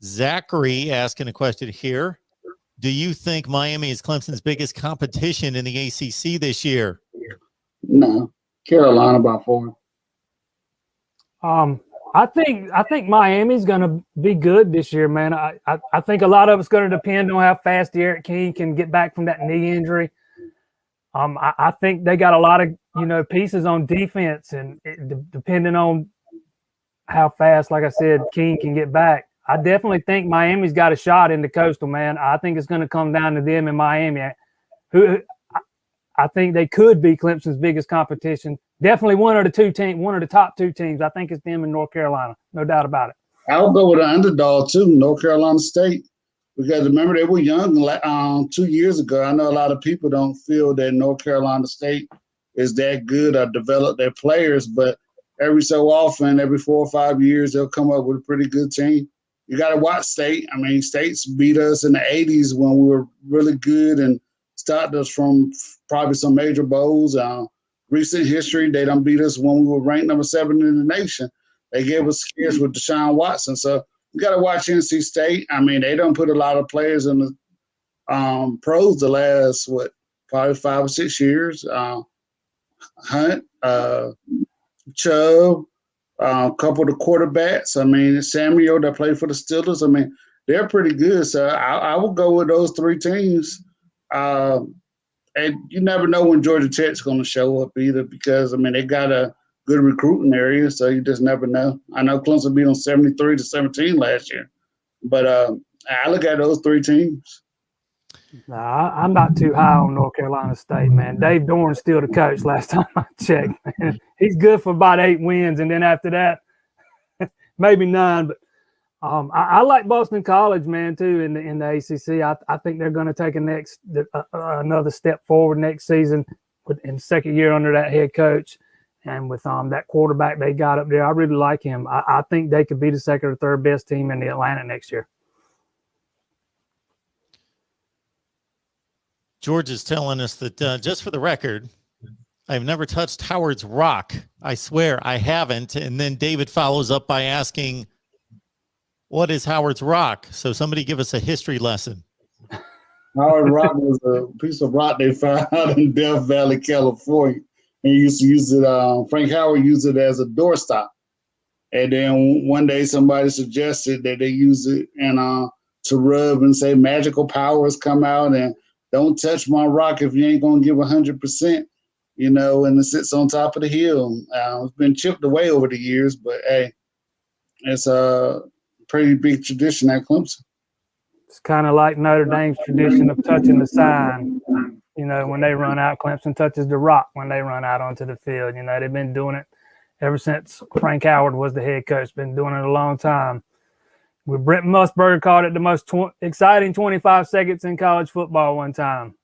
Zachary asking a question here. Do you think Miami is Clemson's biggest competition in the ACC this year? No, Carolina by 4. I think Miami's going to be good this year, man. I think a lot of it's going to depend on how fast Derek King can get back from that knee injury. I think they got a lot of pieces on defense, and depending on how fast, like I said, King can get back. I definitely think Miami's got a shot in the Coastal, man. I think it's going to come down to them in Miami, who I think they could be Clemson's biggest competition. Definitely one of the top 2 teams. I think it's them in North Carolina, no doubt about it. I'll go with an underdog too, North Carolina State, because remember they were young 2 years ago. I know a lot of people don't feel that North Carolina State is that good or develop their players, but every so often, every 4 or 5 years, they'll come up with a pretty good team. You got to watch State. I mean, State's beat us in the 80s when we were really good and stopped us from probably some major bowls. Recent history, they done beat us when we were ranked number 7 in the nation. They gave us scares with Deshaun Watson. So you got to watch NC State. I mean, they don't put a lot of players in the pros the last, probably 5 or 6 years. Hunt, Chubb, a couple of the quarterbacks. I mean, Samuel that played for the Steelers. I mean, they're pretty good. So I would go with those 3 teams. And you never know when Georgia Tech's going to show up either, because, I mean, they got a good recruiting area, so you just never know. I know Clemson beat them 73-17 last year. But I look at those 3 teams. Nah, I'm not too high on North Carolina State, man. Dave Doran's still the coach last time I checked, man. He's good for about 8 wins, and then after that, maybe 9. But I like Boston College, man, too, in the ACC. I think they're going to take another step forward next season in the second year under that head coach. And with that quarterback they got up there, I really like him. I think they could be the second or third best team in the Atlantic next year. George is telling us that, just for the record, I've never touched Howard's Rock. I swear I haven't. And then David follows up by asking, what is Howard's Rock? So somebody give us a history lesson. Howard Rock was a piece of rock they found out in Death Valley, California. And he used to use it, Frank Howard used it as a doorstop. And then one day somebody suggested that they use it and to rub and say magical powers come out and don't touch my rock if you ain't going to give 100%, and it sits on top of the hill. It's been chipped away over the years, but hey, it's a pretty big tradition at Clemson. It's kind of like Notre Dame's tradition of touching the sign. When they run out, Clemson touches the rock when they run out onto the field. They've been doing it ever since Frank Howard was the head coach. Been doing it a long time. Brent Musburger called it the most exciting 25 seconds in college football one time.